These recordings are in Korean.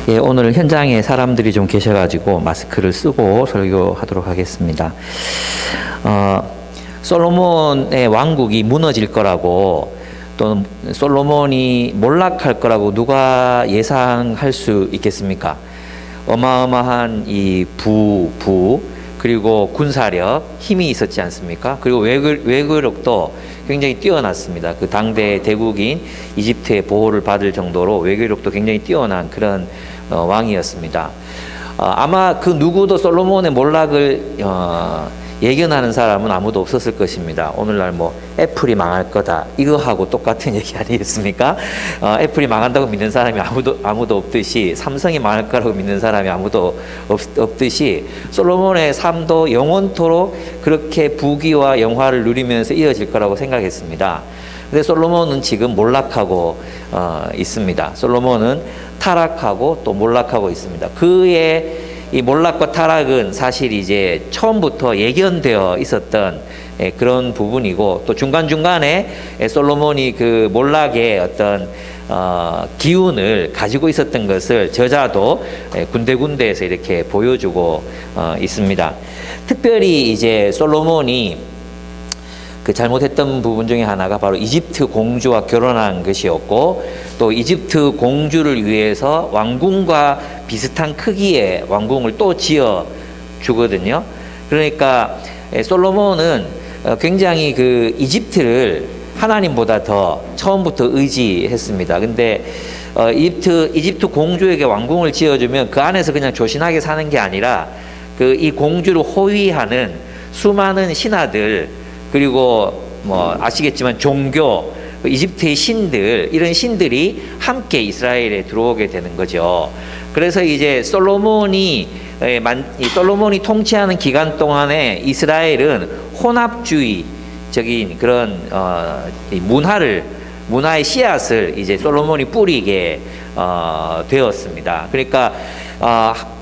예, 오늘 현장에 사람들이 좀 계셔가지고 마스크를 쓰고 설교하도록 하겠습니다. 솔로몬의 왕국이 무너질 거라고, 또 솔로몬이 몰락할 거라고 누가 예상할 수 있겠습니까? 어마어마한 이 그리고 군사력, 힘이 있었지 않습니까? 그리고 외교력도 굉장히 뛰어났습니다. 그 당대 대국인 이집트의 보호를 받을 정도로 외교력도 굉장히 뛰어난 그런 왕이었습니다. 아마 그 누구도 솔로몬의 몰락을 예견하는 사람은 아무도 없었을 것입니다. 오늘날 뭐 애플이 망할 거다 이거하고 똑같은 얘기 아니겠습니까? 애플이 망한다고 믿는 사람이 아무도 없듯이, 삼성이 망할 거라고 믿는 사람이 아무도 없듯이, 솔로몬의 삶도 영원토록 그렇게 부귀와 영화를 누리면서 이어질 거라고 생각했습니다. 근데 솔로몬은 지금 몰락하고 있습니다. 솔로몬은 타락하고 또 몰락하고 있습니다. 그의 이 몰락과 타락은 사실 이제 처음부터 예견되어 있었던 그런 부분이고, 또 중간중간에 솔로몬이 그 몰락의 어떤 기운을 가지고 있었던 것을 저자도 군데군데에서 이렇게 보여주고 있습니다. 특별히 이제 솔로몬이 그 잘못했던 부분 중에 하나가 바로 이집트 공주와 결혼한 것이었고, 또 이집트 공주를 위해서 왕궁과 비슷한 크기의 왕궁을 또 지어 주거든요. 그러니까 솔로몬은 굉장히 그 이집트를 하나님보다 더 처음부터 의지했습니다. 근데 이집트 공주에게 왕궁을 지어주면 그 안에서 그냥 조신하게 사는 게 아니라 그 이 공주를 호위하는 수많은 신하들, 그리고 뭐 아시겠지만 종교, 이집트의 신들, 이런 신들이 함께 이스라엘에 들어오게 되는 거죠. 그래서 이제 솔로몬이 통치하는 기간 동안에 이스라엘은 혼합주의적인 그런 문화의 씨앗을 이제 솔로몬이 뿌리게 되었습니다. 그러니까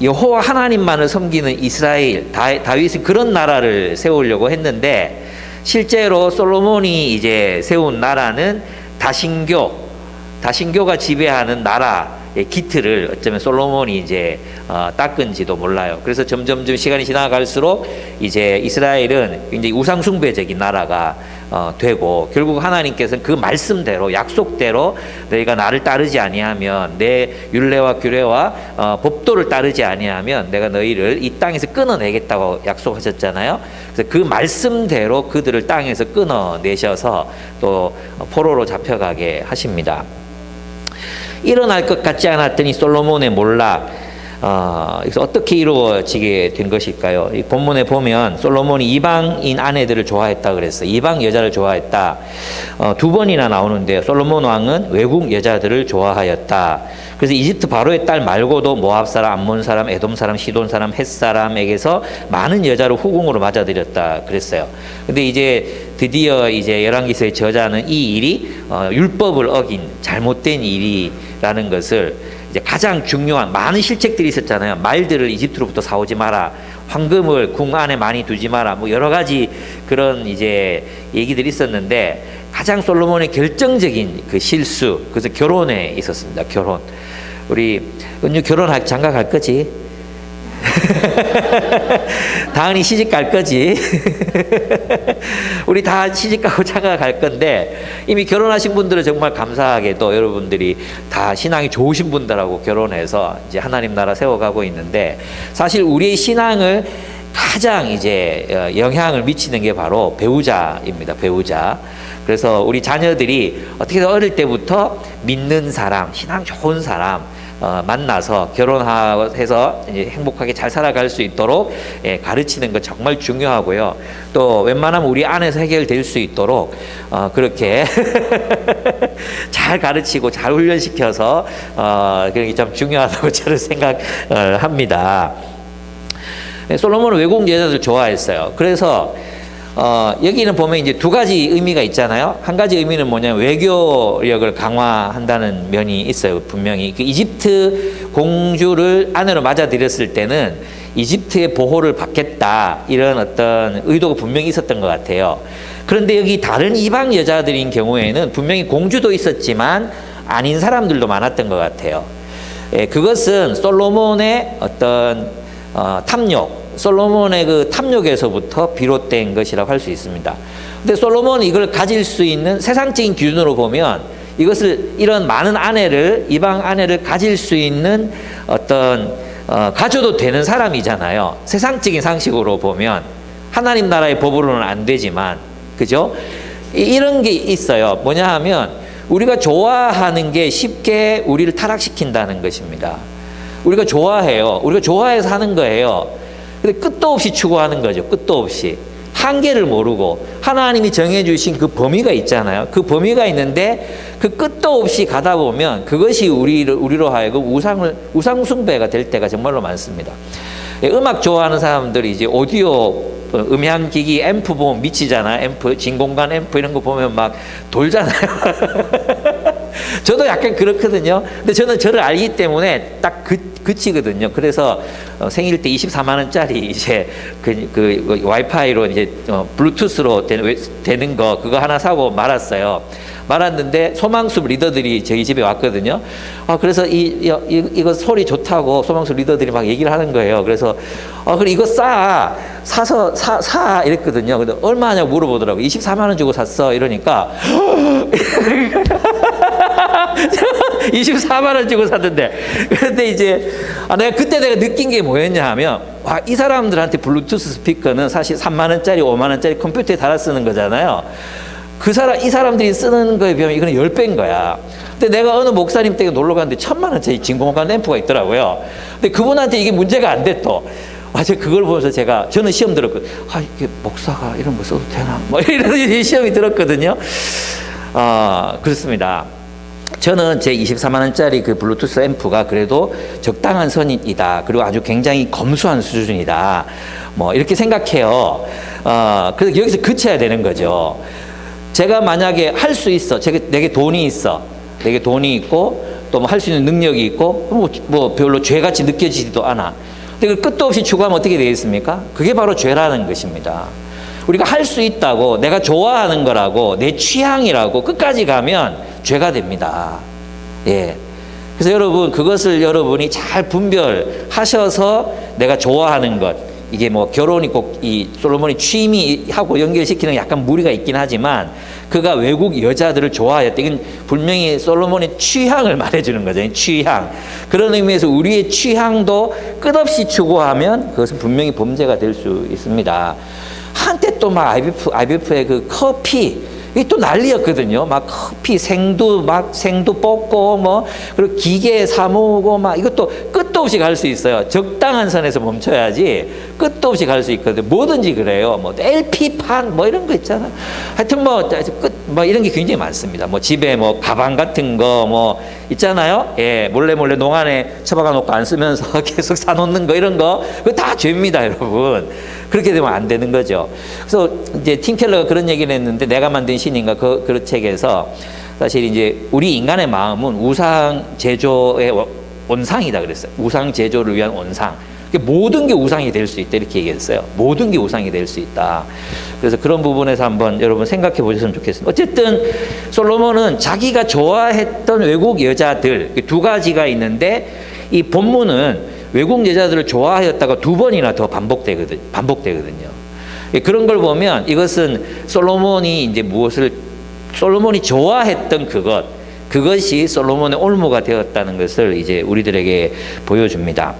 여호와 하나님만을 섬기는 이스라엘, 다윗은 그런 나라를 세우려고 했는데, 실제로 솔로몬이 이제 세운 나라는 다신교가 지배하는 나라의 기틀을 어쩌면 솔로몬이 이제 닦은지도 몰라요. 그래서 점점 시간이 지나갈수록 이제 이스라엘은 굉장히 우상숭배적인 나라가 되고, 결국 하나님께서는 그 말씀대로, 약속대로 너희가 나를 따르지 아니하면, 내 율례와 규례와 법도를 따르지 아니하면 내가 너희를 이 땅에서 끊어내겠다고 약속하셨잖아요. 그래서 그 말씀대로 그들을 땅에서 끊어내셔서 또 포로로 잡혀가게 하십니다. 일어날 것 같지 않았더니 솔로몬의 몰락, 그래서 어떻게 이루어지게 된 것일까요? 이 본문에 보면 솔로몬이 이방인 아내들을 좋아했다 그랬어요. 이방 여자를 좋아했다. 두 번이나 나오는데요. 솔로몬 왕은 외국 여자들을 좋아하였다. 그래서 이집트 바로의 딸 말고도 모압 사람, 암몬 사람, 에돔 사람, 시돈 사람, 헷 사람에게서 많은 여자를 후궁으로 맞아들였다 그랬어요. 근데 이제 드디어 이제 열왕기서의 저자는 이 일이 율법을 어긴 잘못된 일이라는 것을, 이제 가장 중요한 많은 실책들이 있었잖아요. 말들을 이집트로부터 사오지 마라, 황금을 궁 안에 많이 두지 마라, 뭐 여러 가지 그런 이제 얘기들이 있었는데, 가장 솔로몬의 결정적인 그 실수, 그래서 결혼에 있었습니다. 결혼. 우리 은유 장가 갈 거지? 다은이 시집 갈 거지? 우리 다 시집 가고 장가 갈 건데, 이미 결혼하신 분들은 정말 감사하게도 여러분들이 다 신앙이 좋으신 분들하고 결혼해서 이제 하나님 나라 세워가고 있는데, 사실 우리의 신앙을 가장 이제 영향을 미치는 게 바로 배우자입니다. 배우자. 그래서 우리 자녀들이 어떻게든 어릴 때부터 믿는 사람, 신앙 좋은 사람 만나서 결혼해서 이제 행복하게 잘 살아갈 수 있도록 가르치는 것 정말 중요하고요. 또 웬만하면 우리 안에서 해결될 수 있도록 그렇게 잘 가르치고 잘 훈련시켜서 그런 게 참 중요하다고 저는 생각합니다. 솔로몬은 외국 여자들 좋아했어요. 그래서 여기는 보면 이제 두 가지 의미가 있잖아요. 한 가지 의미는 뭐냐면 외교력을 강화한다는 면이 있어요. 분명히 그 이집트 공주를 아내로 맞아들였을 때는 이집트의 보호를 받겠다, 이런 어떤 의도가 분명히 있었던 것 같아요. 그런데 여기 다른 이방 여자들인 경우에는 분명히 공주도 있었지만 아닌 사람들도 많았던 것 같아요. 그것은 솔로몬의 어떤 탐욕, 솔로몬의 그 탐욕에서부터 비롯된 것이라고 할 수 있습니다. 근데 솔로몬이 이걸 가질 수 있는 세상적인 기준으로 보면 이것을 이런 많은 아내를 이방 아내를 가질 수 있는 어떤 가져도 되는 사람이잖아요. 세상적인 상식으로 보면 하나님 나라의 법으로는 안 되지만 그죠? 이런 게 있어요. 뭐냐 하면 우리가 좋아하는 게 쉽게 우리를 타락시킨다는 것입니다. 우리가 좋아해요. 우리가 좋아해서 하는 거예요. 근데 끝도 없이 추구하는 거죠. 끝도 없이. 한계를 모르고 하나님이 정해주신 그 범위가 있잖아요. 그 범위가 있는데 그 끝도 없이 가다 보면 그것이 우리로 하여금 우상 숭배가 될 때가 정말로 많습니다. 음악 좋아하는 사람들이 이제 오디오 음향기기 앰프 보면 미치잖아요. 앰프, 진공관 앰프 이런 거 보면 막 돌잖아요. 저도 약간 그렇거든요. 근데 저는 저를 알기 때문에 딱 그치거든요. 그래서 생일 때 24만 원짜리 이제 그 와이파이로 이제 블루투스로 되는 거 그거 하나 사고 말았는데 소망숲 리더들이 저희 집에 왔거든요. 그래서 이거 소리 좋다고 소망숲 리더들이 막 얘기를 하는 거예요. 그래서 그래 이거 사서 사 이랬거든요. 근데 얼마냐고 물어보더라고. 24만 원 주고 샀어 이러니까 24만 원 주고 샀는데 그런데 이제 내가 느낀 게 뭐였냐 하면 이 사람들한테 블루투스 스피커는 사실 3만 원짜리 5만 원짜리 컴퓨터에 달아 쓰는 거잖아요. 이 사람들이 쓰는 거에 비하면 이거는 10배인 거야. 근데 내가 어느 목사님 댁에 놀러 갔는데 1,000만 원짜리 진공관 램프가 있더라고요. 근데 그분한테 이게 문제가 안 돼 또. 제가 그걸 보면서 저는 시험 들었거든요. 이게 목사가 이런 거 써도 되나? 뭐 이런 시험이 들었거든요. 그렇습니다. 저는 제 24만 원짜리 그 블루투스 앰프가 그래도 적당한 선이다. 그리고 아주 굉장히 검소한 수준이다. 뭐 이렇게 생각해요. 그래서 여기서 그쳐야 되는 거죠. 제가 만약에 할 수 있어. 내게 돈이 있어. 내게 돈이 있고 또 뭐 할 수 있는 능력이 있고 뭐 별로 죄같이 느껴지지도 않아. 근데 그 끝도 없이 추구하면 어떻게 되겠습니까? 그게 바로 죄라는 것입니다. 우리가 할 수 있다고 내가 좋아하는 거라고 내 취향이라고 끝까지 가면 죄가 됩니다. 예. 그래서 여러분 그것을 여러분이 잘 분별하셔서 내가 좋아하는 것 이게 뭐 결혼이 꼭 이 솔로몬이 취미하고 연결시키는 약간 무리가 있긴 하지만 그가 외국 여자들을 좋아했다. 이건 분명히 솔로몬의 취향을 말해주는 거죠. 취향. 그런 의미에서 우리의 취향도 끝없이 추구하면 그것은 분명히 범죄가 될 수 있습니다. 한때 또 막 IBF의 그 커피 이게 또 난리였거든요. 막 커피 생두 뽑고 뭐 그리고 기계 사 모으고 막 이것도 끝도 없이 갈 수 있어요. 적당한 선에서 멈춰야지 끝도 없이 갈 수 있거든요. 뭐든지 그래요. 뭐 LP판 뭐 이런 거 있잖아. 하여튼 뭐 이런 게 굉장히 많습니다. 뭐 집에 뭐 가방 같은 거 뭐 있잖아요. 예, 몰래 농안에 처박아 놓고 안 쓰면서 계속 사놓는 거 이런 거 그거 다 죄입니다, 여러분. 그렇게 되면 안 되는 거죠. 그래서 이제 팀 켈러가 그런 얘기를 했는데 내가 만든 신인가 그 책에서 사실 이제 우리 인간의 마음은 우상 제조의 원상이다 그랬어요. 우상 제조를 위한 원상. 모든 게 우상이 될 수 있다 이렇게 얘기했어요. 모든 게 우상이 될 수 있다. 그래서 그런 부분에서 한번 여러분 생각해 보셨으면 좋겠습니다. 어쨌든 솔로몬은 자기가 좋아했던 외국 여자들 두 가지가 있는데 이 본문은 외국 여자들을 좋아하였다가 2번이나 더 반복되거든요. 그런 걸 보면 이것은 솔로몬이 좋아했던 그것이 솔로몬의 올무가 되었다는 것을 이제 우리들에게 보여줍니다.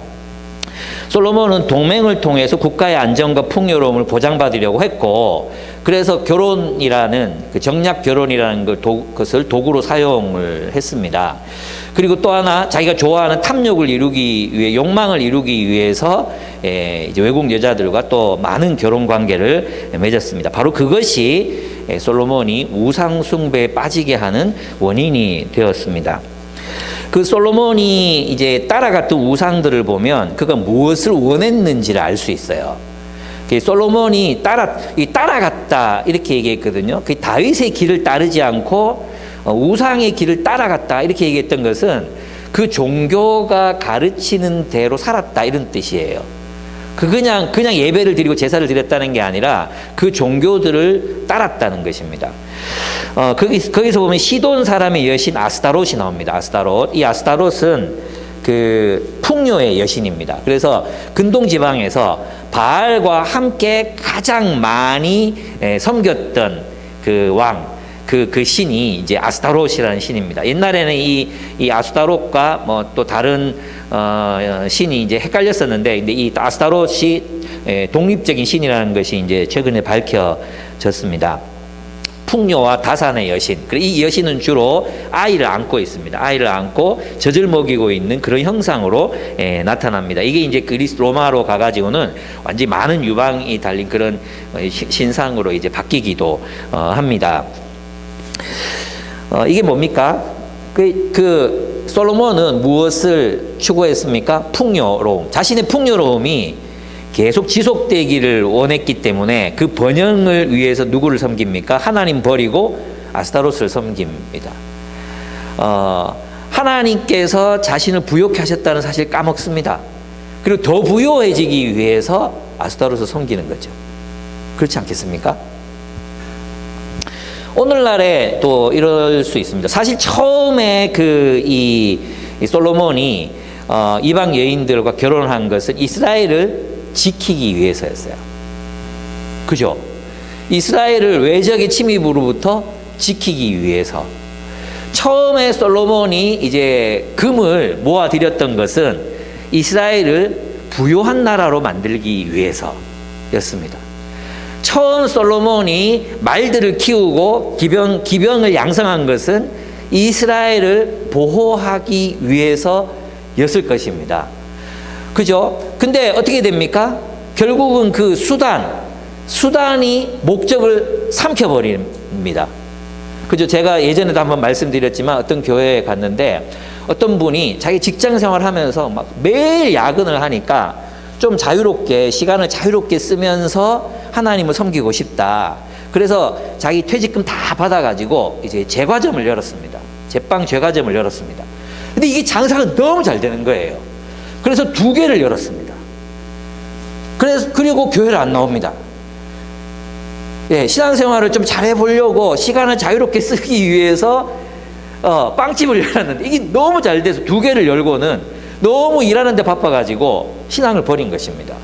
솔로몬은 동맹을 통해서 국가의 안정과 풍요로움을 보장받으려고 했고, 그래서 결혼이라는 정략 결혼이라는 것을 도구로 사용을 했습니다. 그리고 또 하나 자기가 좋아하는 탐욕을 이루기 위해 욕망을 이루기 위해서 이제 외국 여자들과 또 많은 결혼 관계를 맺었습니다. 바로 그것이 솔로몬이 우상 숭배에 빠지게 하는 원인이 되었습니다. 그 솔로몬이 이제 따라갔던 우상들을 보면 그가 무엇을 원했는지를 알 수 있어요. 솔로몬이 따라갔다 이렇게 얘기했거든요. 그 다윗의 길을 따르지 않고 우상의 길을 따라갔다 이렇게 얘기했던 것은 그 종교가 가르치는 대로 살았다 이런 뜻이에요. 그냥 예배를 드리고 제사를 드렸다는 게 아니라 그 종교들을 따랐다는 것입니다. 거기서 보면 시돈 사람의 여신 아스타롯이 나옵니다. 아스타롯. 이 아스타롯은 그 풍요의 여신입니다. 그래서 근동 지방에서 바알과 함께 가장 많이 섬겼던 그 왕, 그 신이 이제 아스타롯이라는 신입니다. 옛날에는 이 아스타롯과 뭐 또 다른 신이 이제 헷갈렸었는데, 근데 이 아스타롯이 독립적인 신이라는 것이 이제 최근에 밝혀졌습니다. 풍요와 다산의 여신. 이 여신은 주로 아이를 안고 있습니다. 아이를 안고 젖을 먹이고 있는 그런 형상으로 나타납니다. 이게 이제 그리스 로마로 가가지고는 완전히 많은 유방이 달린 그런 신상으로 이제 바뀌기도 합니다. 이게 뭡니까? 그 솔로몬은 무엇을 추구했습니까? 풍요로움. 자신의 풍요로움이 계속 지속되기를 원했기 때문에 그 번영을 위해서 누구를 섬깁니까? 하나님 버리고 아스타롯을 섬깁니다. 하나님께서 자신을 부요케 하셨다는 사실 까먹습니다. 그리고 더 부요해지기 위해서 아스타롯을 섬기는 거죠. 그렇지 않겠습니까? 오늘날에 또 이럴 수 있습니다. 사실 처음에 이 솔로몬이 이방 여인들과 결혼한 것은 이스라엘을 지키기 위해서였어요. 그죠? 이스라엘을 외적의 침입으로부터 지키기 위해서. 처음에 솔로몬이 이제 금을 모아들였던 것은 이스라엘을 부요한 나라로 만들기 위해서였습니다. 처음 솔로몬이 말들을 키우고 기병을 양성한 것은 이스라엘을 보호하기 위해서였을 것입니다. 그죠? 근데 어떻게 됩니까? 결국은 그 수단이 목적을 삼켜버립니다. 그죠? 제가 예전에도 한번 말씀드렸지만 어떤 교회에 갔는데 어떤 분이 자기 직장 생활 하면서 막 매일 야근을 하니까 좀 시간을 자유롭게 쓰면서 하나님을 섬기고 싶다. 그래서 자기 퇴직금 다 받아가지고 이제 제과점을 열었습니다. 제빵 제과점을 열었습니다. 근데 이게 장사가 너무 잘 되는 거예요. 그래서 2개를 열었습니다. 그리고 교회를 안 나옵니다. 예, 신앙생활을 좀 잘해보려고 시간을 자유롭게 쓰기 위해서 빵집을 열었는데 이게 너무 잘 돼서 2개를 열고는 너무 일하는데 바빠가지고 신앙을 버린 것입니다.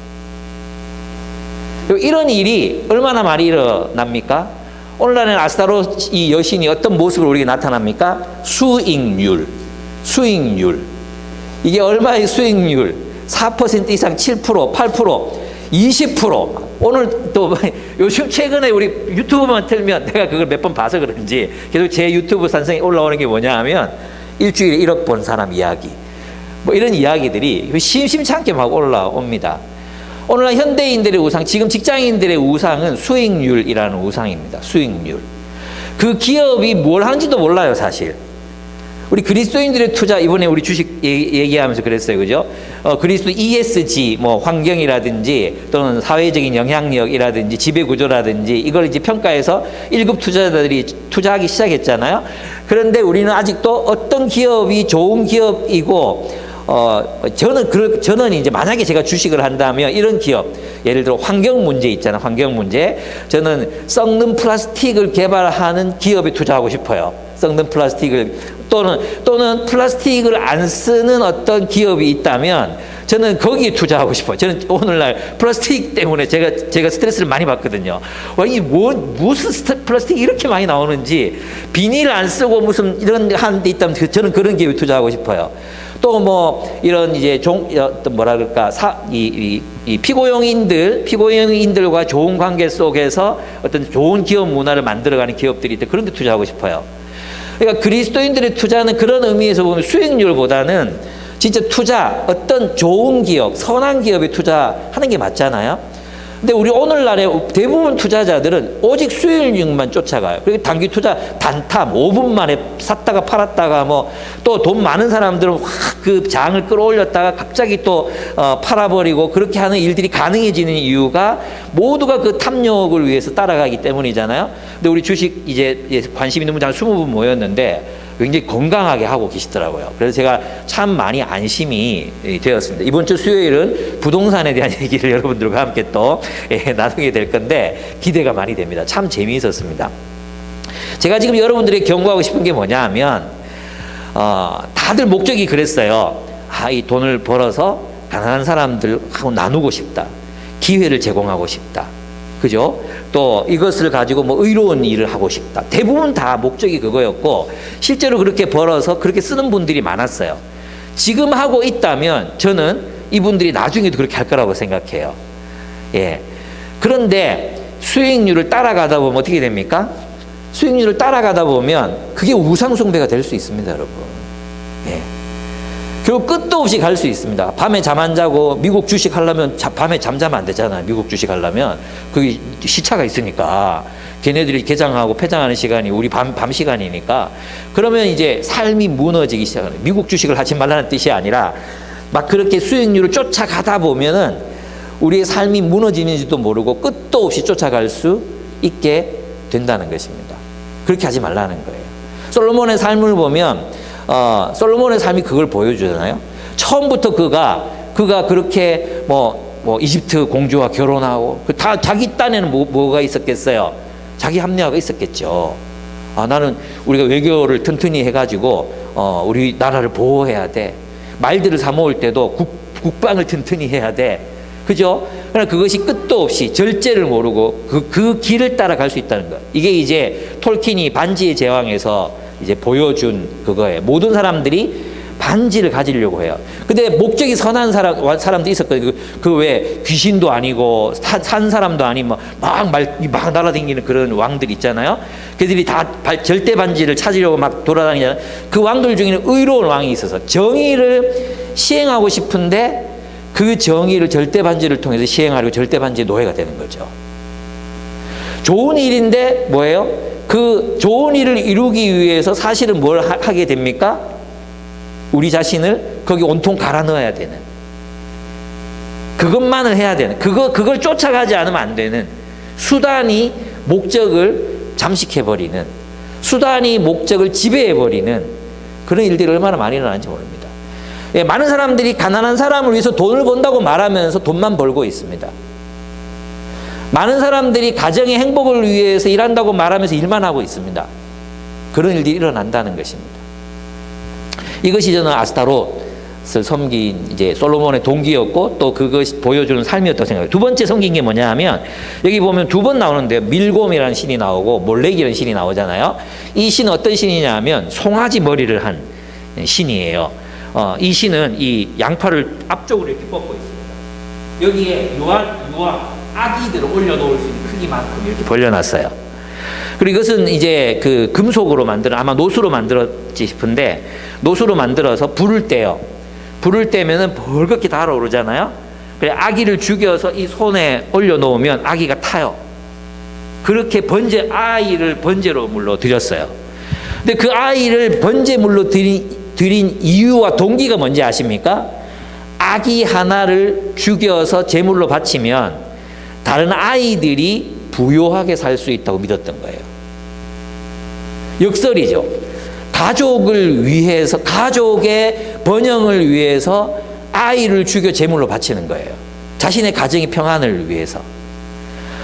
이런 일이 얼마나 많이 일어납니까? 오늘날에는 아스타롯 이 여신이 어떤 모습으로 우리에게 나타납니까? 수익률. 이게 얼마의 수익률? 4% 이상 7%, 8%, 20%. 오늘 또 요즘 최근에 우리 유튜브만 틀면 내가 그걸 몇 번 봐서 그런지 계속 제 유튜브 산성에 올라오는 게 뭐냐 하면 일주일에 1억 번 사람 이야기. 뭐 이런 이야기들이 심심찮게 막 올라옵니다. 오늘날 현대인들의 우상, 지금 직장인들의 우상은 수익률이라는 우상입니다. 수익률. 그 기업이 뭘 하는지도 몰라요, 사실. 우리 그리스도인들의 투자, 이번에 우리 주식 얘기하면서 그랬어요, 그죠? 그리스도 ESG, 뭐 환경이라든지 또는 사회적인 영향력이라든지 지배구조라든지 이걸 이제 평가해서 1급 투자자들이 투자하기 시작했잖아요. 그런데 우리는 아직도 어떤 기업이 좋은 기업이고 저는 이제 만약에 제가 주식을 한다면 이런 기업, 예를 들어 환경 문제 있잖아요. 환경 문제. 저는 썩는 플라스틱을 개발하는 기업에 투자하고 싶어요. 썩는 플라스틱을 또는 플라스틱을 안 쓰는 어떤 기업이 있다면 저는 거기에 투자하고 싶어요. 저는 오늘날 플라스틱 때문에 제가 스트레스를 많이 받거든요. 이 무슨 플라스틱이 이렇게 많이 나오는지 비닐 안 쓰고 무슨 이런 하는 데 있다면 저는 그런 기업에 투자하고 싶어요. 또 뭐 이런 이제 어떤 뭐라 그럴까 이 피고용인들과 좋은 관계 속에서 어떤 좋은 기업 문화를 만들어가는 기업들이 있대. 그런 데 투자하고 싶어요. 그러니까 그리스도인들의 투자는 그런 의미에서 보면 수익률보다는 진짜 어떤 좋은 기업, 선한 기업에 투자하는 게 맞잖아요. 근데 우리 오늘날의 대부분 투자자들은 오직 수익률만 쫓아가요. 그리고 단기 투자 단타 5분 만에 샀다가 팔았다가 뭐 또 돈 많은 사람들은 확 그 장을 끌어올렸다가 갑자기 또 팔아버리고 그렇게 하는 일들이 가능해지는 이유가 모두가 그 탐욕을 위해서 따라가기 때문이잖아요. 근데 우리 주식 이제 관심 있는 분들 한 20분 모였는데 굉장히 건강하게 하고 계시더라고요. 그래서 제가 참 많이 안심이 되었습니다. 이번 주 수요일은 부동산에 대한 얘기를 여러분들과 함께 또 나누게 될 건데 기대가 많이 됩니다. 참 재미있었습니다. 제가 지금 여러분들에게 경고하고 싶은 게 뭐냐 하면 다들 목적이 그랬어요. 이 돈을 벌어서 가난한 사람들하고 나누고 싶다. 기회를 제공하고 싶다. 그죠? 또 이것을 가지고 뭐 의로운 일을 하고 싶다. 대부분 다 목적이 그거였고, 실제로 그렇게 벌어서 그렇게 쓰는 분들이 많았어요. 지금 하고 있다면 저는 이분들이 나중에도 그렇게 할 거라고 생각해요. 예. 그런데 수익률을 따라가다 보면 어떻게 됩니까? 수익률을 따라가다 보면 그게 우상숭배가 될 수 있습니다, 여러분. 예. 결국 끝도 없이 갈 수 있습니다. 밤에 잠 안 자고 미국 주식 하려면 밤에 잠자면 안 되잖아요. 미국 주식 하려면 그게 시차가 있으니까 걔네들이 개장하고 폐장하는 시간이 우리 밤 시간이니까, 그러면 이제 삶이 무너지기 시작하는, 미국 주식을 하지 말라는 뜻이 아니라 막 그렇게 수익률을 쫓아가다 보면은 우리의 삶이 무너지는지도 모르고 끝도 없이 쫓아갈 수 있게 된다는 것입니다. 그렇게 하지 말라는 거예요. 솔로몬의 삶을 보면 솔로몬의 삶이 그걸 보여주잖아요. 처음부터 그가 그렇게 뭐 이집트 공주와 결혼하고 다 자기 딴에는 뭐가 있었겠어요? 자기 합리화가 있었겠죠. 나는 우리가 외교를 튼튼히 해가지고 우리 나라를 보호해야 돼. 말들을 사 모을 때도 국방을 튼튼히 해야 돼. 그죠? 그러나 그것이 끝도 없이 절제를 모르고 그 길을 따라갈 수 있다는 것. 이게 이제 톨킨이 반지의 제왕에서 이제 보여준 그거예요. 모든 사람들이 반지를 가지려고 해요. 근데 목적이 선한 사람도 있었거든요. 그 왜 귀신도 아니고 산 사람도 아니고 막 날아다니는 그런 왕들 있잖아요. 그들이 다 절대 반지를 찾으려고 막 돌아다니잖아요. 그 왕들 중에는 의로운 왕이 있어서 정의를 시행하고 싶은데 그 정의를 절대 반지를 통해서 시행하려고 절대 반지의 노예가 되는 거죠. 좋은 일인데 뭐예요? 그 좋은 일을 이루기 위해서 사실은 뭘 하게 됩니까? 우리 자신을 거기 온통 갈아 넣어야 되는, 그것만을 해야 되는, 그걸 쫓아가지 않으면 안 되는, 수단이 목적을 잠식해버리는, 수단이 목적을 지배해버리는 그런 일들이 얼마나 많이 일어나는지 모릅니다. 예, 많은 사람들이 가난한 사람을 위해서 돈을 번다고 말하면서 돈만 벌고 있습니다. 많은 사람들이 가정의 행복을 위해서 일한다고 말하면서 일만 하고 있습니다. 그런 일들이 일어난다는 것입니다. 이것이 저는 아스타롯을 섬긴 이제 솔로몬의 동기였고, 또 그것이 보여주는 삶이었다고 생각해요. 두 번째 섬긴 게 뭐냐 하면, 여기 보면 두 번 나오는데요. 밀곰이라는 신이 나오고 몰렉이라는 신이 나오잖아요. 이 신은 어떤 신이냐 하면 송아지 머리를 한 신이에요. 이 신은 이 양팔을 앞쪽으로 이렇게 뻗고 있습니다. 여기에 유아 아기들을 올려놓을 수 있는 크기만큼 이렇게 벌려놨어요. 그리고 이것은 이제 그 금속으로 아마 노수로 만들었지 싶은데, 노수로 만들어서 불을 떼요. 불을 떼면은 벌겋게 달아오르잖아요. 그래, 아기를 죽여서 이 손에 올려놓으면 아기가 타요. 그렇게 아이를 번제로 물로 드렸어요. 근데 그 아이를 번제물로 드린 이유와 동기가 뭔지 아십니까? 아기 하나를 죽여서 제물로 바치면 다른 아이들이 부요하게 살 수 있다고 믿었던 거예요. 역설이죠. 가족을 위해서, 가족의 번영을 위해서 아이를 죽여 제물로 바치는 거예요. 자신의 가정의 평안을 위해서.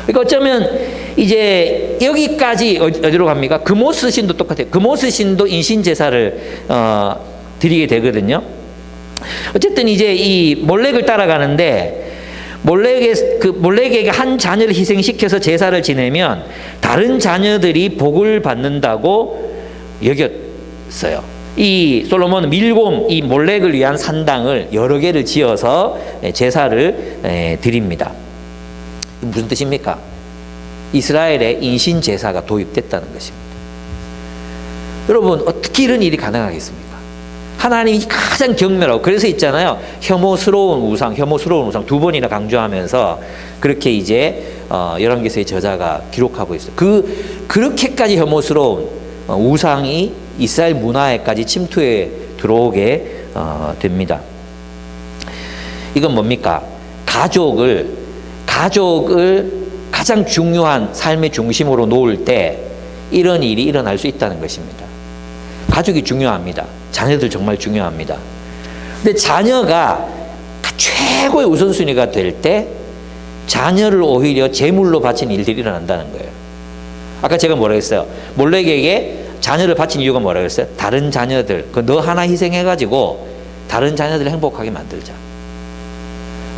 그러니까 어쩌면 이제 여기까지 어디로 갑니까? 금오스 신도 똑같아요. 금오스 신도 인신제사를 드리게 되거든요. 어쨌든 이제 이 몰렉을 따라가는데, 몰렉에게 한 자녀를 희생시켜서 제사를 지내면 다른 자녀들이 복을 받는다고 여겼어요. 이 솔로몬은 밀곰, 이 몰렉을 위한 산당을 여러 개를 지어서 제사를 드립니다. 무슨 뜻입니까? 이스라엘에 인신 제사가 도입됐다는 것입니다. 여러분, 어떻게 이런 일이 가능하겠습니까? 하나님이 가장 경멸하고, 그래서 있잖아요. 혐오스러운 우상 두 번이나 강조하면서 그렇게 이제 열왕기서의 저자가 기록하고 있어요. 그렇게까지 혐오스러운 우상이 이스라엘 문화에까지 침투해 들어오게 됩니다. 이건 뭡니까? 가족을 가장 중요한 삶의 중심으로 놓을 때 이런 일이 일어날 수 있다는 것입니다. 가족이 중요합니다. 자녀들 정말 중요합니다. 근데 자녀가 최고의 우선순위가 될 때 자녀를 오히려 제물로 바친 일들이 일어난다는 거예요. 아까 제가 뭐라 했어요? 몰렉에게 자녀를 바친 이유가 뭐라 그랬어요? 다른 자녀들, 너 하나 희생해가지고 다른 자녀들을 행복하게 만들자.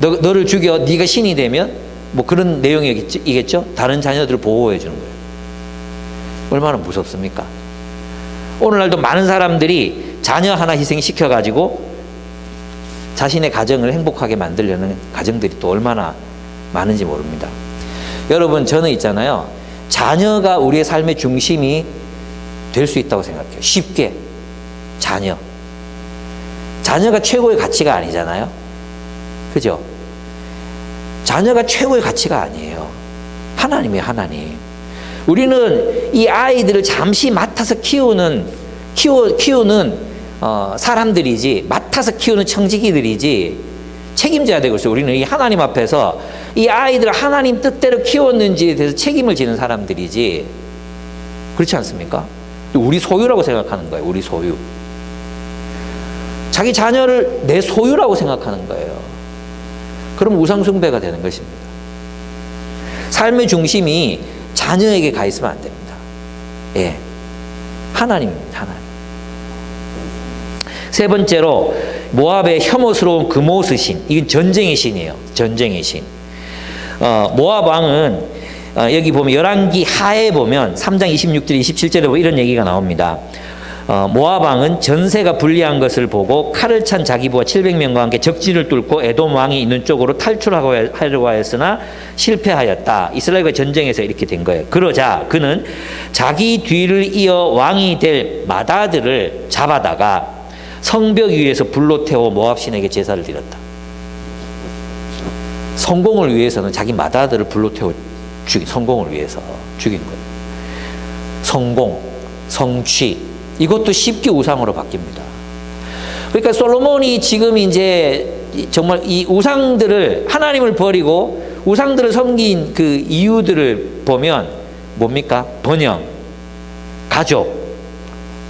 너를 죽여 네가 신이 되면 뭐 그런 내용이겠죠. 다른 자녀들을 보호해 주는 거예요. 얼마나 무섭습니까? 오늘날도 많은 사람들이 자녀 하나 희생시켜 가지고 자신의 가정을 행복하게 만들려는 가정들이 또 얼마나 많은지 모릅니다. 여러분, 저는 있잖아요, 자녀가 우리의 삶의 중심이 될 수 있다고 생각해요. 쉽게. 자녀가 최고의 가치가 아니잖아요. 그죠? 자녀가 최고의 가치가 아니에요. 하나님이에요, 하나님. 우리는 이 아이들을 잠시 맡아서 키우는 사람들이지, 맡아서 키우는 청지기들이지, 책임져야 되고 있어요. 우리는 이 하나님 앞에서 이 아이들을 하나님 뜻대로 키웠는지에 대해서 책임을 지는 사람들이지, 그렇지 않습니까? 우리 소유라고 생각하는 거예요. 우리 소유. 자기 자녀를 내 소유라고 생각하는 거예요. 그럼 우상숭배가 되는 것입니다. 삶의 중심이 자녀에게 가 있으면 안 됩니다. 예, 하나님입니다. 하나님. 세 번째로 모압의 혐오스러운 그모스 신. 이건 전쟁의 신이에요. 전쟁의 신. 모압 왕은 여기 보면 열왕기 하에 보면 3장 26절 27절에 보면 이런 얘기가 나옵니다. 모압 왕은 전세가 불리한 것을 보고 칼을 찬 자기 부하 700명과 함께 적진을 뚫고 에돔 왕이 있는 쪽으로 탈출하려고 하였으나 실패하였다. 이스라엘과 전쟁에서 이렇게 된 거예요. 그러자 그는 자기 뒤를 이어 왕이 될 마다들을 잡아다가 성벽 위에서 불로 태워 모압 신에게 제사를 드렸다. 성공을 위해서는 자기 마다들을 불로 태워 성공을 위해서 죽인 거예요. 성공, 성취, 이것도 쉽게 우상으로 바뀝니다. 그러니까 솔로몬이 지금 이제 정말 이 우상들을, 하나님을 버리고 우상들을 섬긴 그 이유들을 보면 뭡니까? 번영, 가족,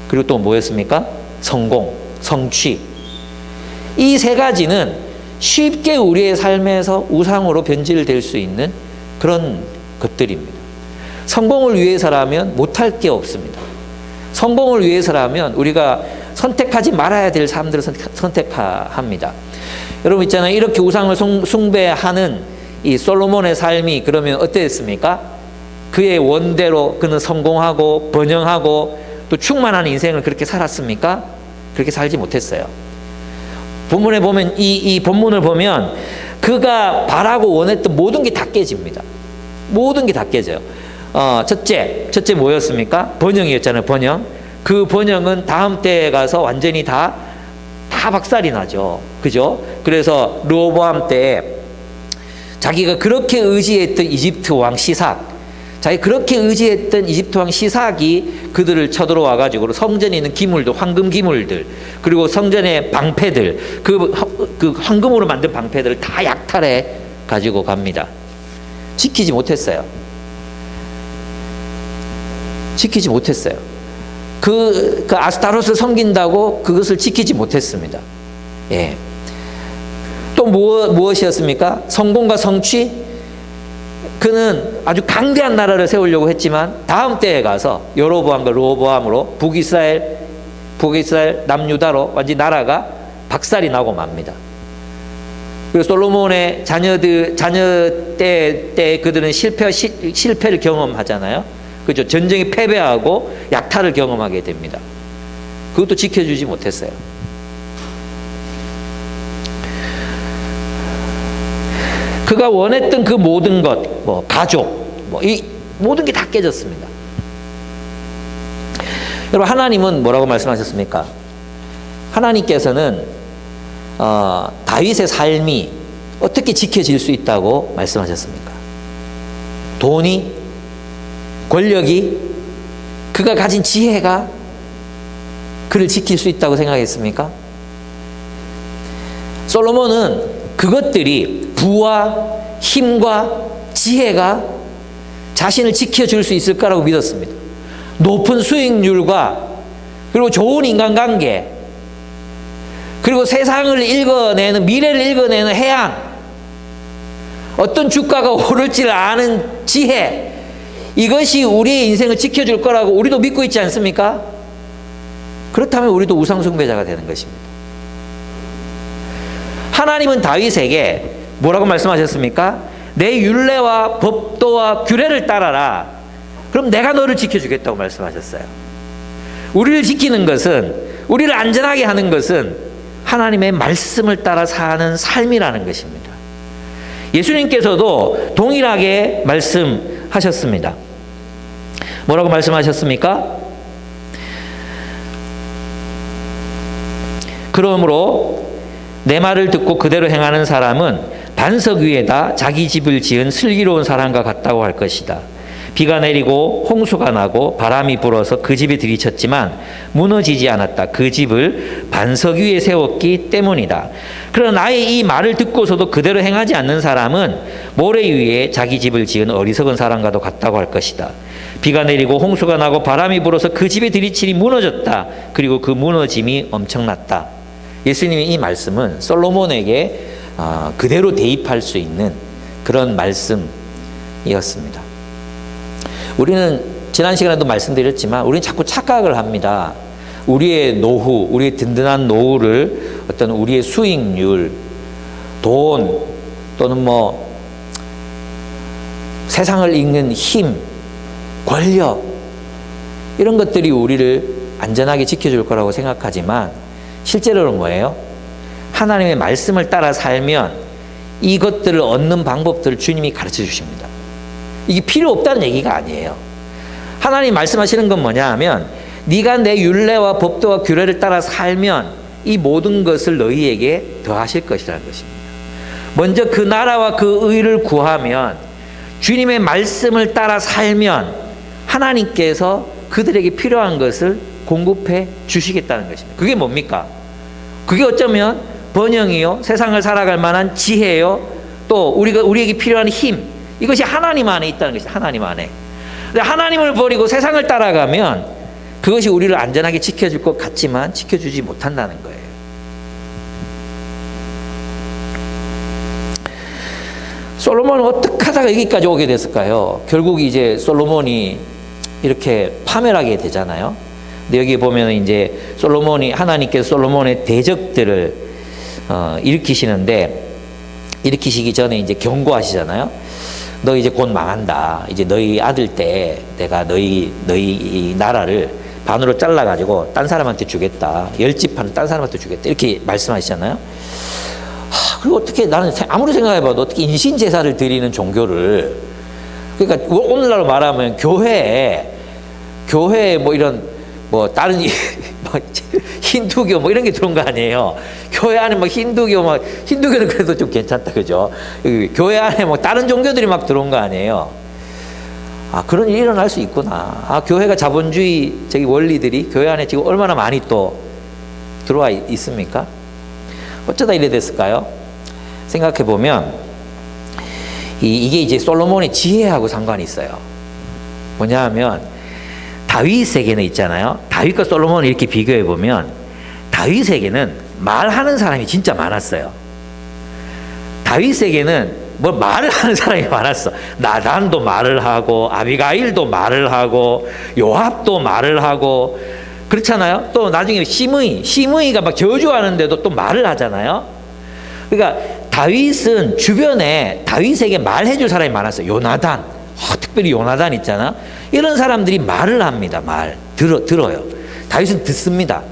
그리고 또 뭐였습니까? 성공, 성취. 이 세 가지는 쉽게 우리의 삶에서 우상으로 변질될 수 있는 그런 것들입니다. 성공을 위해서라면 못할 게 없습니다. 성공을 위해서라면 우리가 선택하지 말아야 될 사람들을 선택합니다. 여러분 있잖아요. 이렇게 우상을 숭배하는 이 솔로몬의 삶이 그러면 어땠습니까? 그의 원대로 그는 성공하고 번영하고 또 충만한 인생을 그렇게 살았습니까? 그렇게 살지 못했어요. 본문에 보면 이 본문을 보면 그가 바라고 원했던 모든 게 다 깨집니다. 모든 게 다 깨져요. 첫째 뭐였습니까? 번영이었잖아요. 번영. 그 번영은 다음 때에 가서 완전히 다 박살이 나죠. 그죠? 그래서 르호보암 때 자기가 그렇게 의지했던 이집트 왕 시삭, 자기 그렇게 의지했던 이집트 왕 시삭이 그들을 쳐들어와 가지고 성전에 있는 기물들, 황금 기물들, 그리고 성전의 방패들, 그 황금으로 만든 방패들을 다 약탈해 가지고 갑니다. 지키지 못했어요. 지키지 못했어요. 그 아스타롯을 섬긴다고 그것을 지키지 못했습니다. 예. 또 무엇이었습니까? 성공과 성취? 그는 아주 강대한 나라를 세우려고 했지만 다음 때에 가서 여로보암과 르호보암으로 북이스라엘 남유다로 완전히 나라가 박살이 나고 맙니다. 그리고 솔로몬의 자녀 때 그들은 실패를 경험하잖아요. 그죠? 전쟁에 패배하고 약탈을 경험하게 됩니다. 그것도 지켜주지 못했어요. 그가 원했던 그 모든 것, 뭐 가족, 이 모든 게 다 깨졌습니다. 여러분, 하나님은 뭐라고 말씀하셨습니까? 하나님께서는 다윗의 삶이 어떻게 지켜질 수 있다고 말씀하셨습니까? 돈이, 권력이, 그가 가진 지혜가 그를 지킬 수 있다고 생각했습니까? 솔로몬은 그것들이 부와 힘과 지혜가 자신을 지켜줄 수 있을 거라고 믿었습니다. 높은 수익률과 그리고 좋은 인간관계, 그리고 세상을 읽어내는, 미래를 읽어내는 해안, 어떤 주가가 오를지를 아는 지혜, 이것이 우리의 인생을 지켜줄 거라고 우리도 믿고 있지 않습니까? 그렇다면 우리도 우상숭배자가 되는 것입니다. 하나님은 다윗에게 뭐라고 말씀하셨습니까? 내 율례와 법도와 규례를 따라라. 그럼 내가 너를 지켜주겠다고 말씀하셨어요. 우리를 지키는 것은, 우리를 안전하게 하는 것은 하나님의 말씀을 따라 사는 삶이라는 것입니다. 예수님께서도 동일하게 말씀하셨습니다. 뭐라고 말씀하셨습니까? 그러므로 내 말을 듣고 그대로 행하는 사람은 반석 위에다 자기 집을 지은 슬기로운 사람과 같다고 할 것이다. 비가 내리고 홍수가 나고 바람이 불어서 그 집이 들이쳤지만 무너지지 않았다. 그 집을 반석 위에 세웠기 때문이다. 그러나 나의 이 말을 듣고서도 그대로 행하지 않는 사람은 모래 위에 자기 집을 지은 어리석은 사람과도 같다고 할 것이다. 비가 내리고 홍수가 나고 바람이 불어서 그 집에 들이치니 무너졌다. 그리고 그 무너짐이 엄청났다. 예수님의 이 말씀은 솔로몬에게 그대로 대입할 수 있는 그런 말씀이었습니다. 우리는 지난 시간에도 말씀드렸지만 우리는 자꾸 착각을 합니다. 우리의 노후, 우리의 든든한 노후를 어떤 우리의 수익률, 돈 또는 세상을 읽는 힘, 권력 이런 것들이 우리를 안전하게 지켜줄 거라고 생각하지만 실제로는 뭐예요? 하나님의 말씀을 따라 살면 이것들을 얻는 방법들을 주님이 가르쳐 주십니다. 이게 필요 없다는 얘기가 아니에요. 하나님 말씀하시는 건 뭐냐 하면 네가 내 율례와 법도와 규례를 따라 살면 이 모든 것을 너희에게 더하실 것이라는 것입니다. 먼저 그 나라와 그 의를 구하면, 주님의 말씀을 따라 살면 하나님께서 그들에게 필요한 것을 공급해 주시겠다는 것입니다. 그게 뭡니까? 그게 어쩌면 번영이요, 세상을 살아갈 만한 지혜요, 또 우리에게 필요한 힘, 이것이 하나님 안에 있다는 것이죠. 하나님 안에. 근데 하나님을 버리고 세상을 따라가면 그것이 우리를 안전하게 지켜줄 것 같지만 지켜주지 못한다는 거예요. 솔로몬은 어떻게 하다가 여기까지 오게 됐을까요? 결국 이제 솔로몬이 이렇게 파멸하게 되잖아요. 근데 여기 보면 이제 하나님께서 솔로몬의 대적들을 일으키시기 전에 이제 경고하시잖아요. 너 이제 곧 망한다. 이제 너희 아들 때 내가 너희 이 나라를 반으로 잘라가지고 딴 사람한테 주겠다. 10지파는 딴 사람한테 주겠다. 이렇게 말씀하시잖아요. 그리고 어떻게 나는 아무리 생각해봐도 어떻게 인신제사를 드리는 종교를, 그러니까 오늘날로 말하면 교회에 이런 다른 힌두교 이런 게 들어온 거 아니에요. 교회 안에 힌두교는 그래도 좀 괜찮다, 그죠? 교회 안에 다른 종교들이 막 들어온 거 아니에요. 그런 일이 일어날 수 있구나. 교회가 자본주의 원리들이 교회 안에 지금 얼마나 많이 또 들어와 있습니까? 어쩌다 이래 됐을까요? 생각해 보면 이게 이제 솔로몬의 지혜하고 상관이 있어요. 뭐냐 하면 다윗에게는 있잖아요. 다윗과 솔로몬을 이렇게 비교해 보면 다윗에게는 말하는 사람이 진짜 많았어요. 다윗에게는 말을 하는 사람이 많았어. 나단도 말을 하고 아비가일도 말을 하고 요압도 말을 하고 그렇잖아요. 또 나중에 시므이가 막 저주하는데도 또 말을 하잖아요. 그러니까 다윗은 주변에 다윗에게 말해줄 사람이 많았어요. 요나단, 특별히 요나단 있잖아. 이런 사람들이 말을 합니다. 들어요. 다윗은 듣습니다.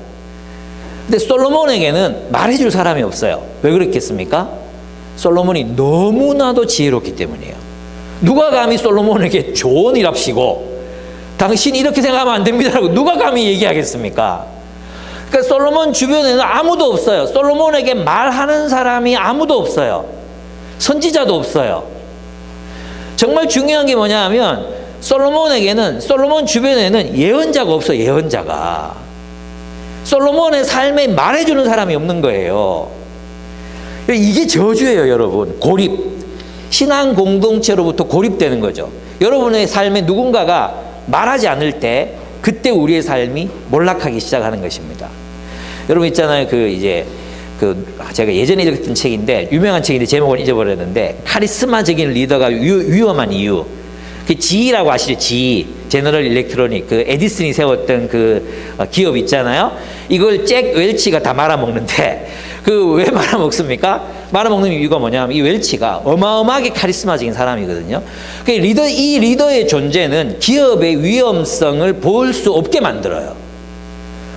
근데 솔로몬에게는 말해줄 사람이 없어요. 왜 그랬겠습니까? 솔로몬이 너무나도 지혜롭기 때문이에요. 누가 감히 솔로몬에게 조언이랍시고 당신 이렇게 생각하면 안 됩니다라고 누가 감히 얘기하겠습니까? 그러니까 솔로몬 주변에는 아무도 없어요. 솔로몬에게 말하는 사람이 아무도 없어요. 선지자도 없어요. 정말 중요한 게 뭐냐 하면 솔로몬 주변에는 예언자가 없어요. 예언자가. 솔로몬의 삶에 말해주는 사람이 없는 거예요. 이게 저주예요, 여러분. 고립. 신앙 공동체로부터 고립되는 거죠. 여러분의 삶에 누군가가 말하지 않을 때 그때 우리의 삶이 몰락하기 시작하는 것입니다. 여러분 있잖아요. 제가 예전에 읽었던 책인데 유명한 책인데 제목을 잊어버렸는데 카리스마적인 리더가 위험한 이유. 그 GE라고 아시죠? GE, 제너럴 일렉트로닉, 그 에디슨이 세웠던 그 기업 있잖아요. 이걸 잭 웰치가 다 말아먹는데 그 왜 말아먹습니까? 말아먹는 이유가 뭐냐면 이 웰치가 어마어마하게 카리스마적인 사람이거든요. 그러니까 이 리더의 존재는 기업의 위험성을 볼 수 없게 만들어요.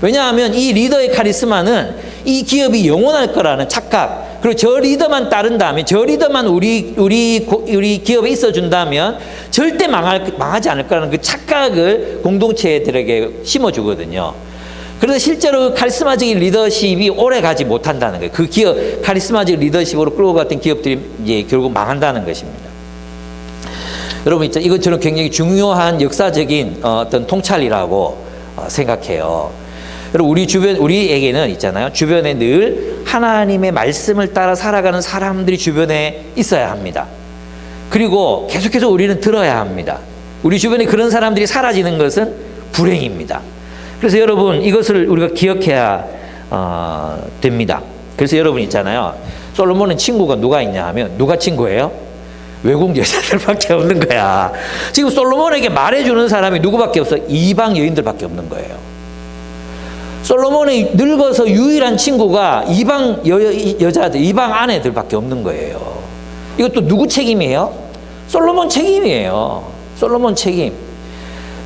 왜냐하면 이 리더의 카리스마는 이 기업이 영원할 거라는 착각, 그리고 저 리더만 따른다면, 저 리더만 우리 기업에 있어준다면 절대 망하지 않을 거라는 그 착각을 공동체들에게 심어주거든요. 그래서 실제로 카리스마적인 리더십이 오래 가지 못한다는 거예요. 그 기업, 카리스마적 리더십으로 끌고 갔던 기업들이 이제 결국 망한다는 것입니다. 여러분, 이것처럼 굉장히 중요한 역사적인 어떤 통찰이라고 생각해요. 여러분, 우리에게는 있잖아요. 주변에 늘 하나님의 말씀을 따라 살아가는 사람들이 주변에 있어야 합니다. 그리고 계속해서 우리는 들어야 합니다. 우리 주변에 그런 사람들이 사라지는 것은 불행입니다. 그래서 여러분, 이것을 우리가 기억해야 됩니다. 그래서 여러분 있잖아요. 솔로몬은 친구가 누가 있냐 하면 누가 친구예요? 외국 여자들밖에 없는 거야. 지금 솔로몬에게 말해주는 사람이 누구밖에 없어? 이방 여인들밖에 없는 거예요. 솔로몬이 늙어서 유일한 친구가 이방 여자들, 이방 아내들밖에 없는 거예요. 이것도 누구 책임이에요? 솔로몬 책임이에요. 솔로몬 책임.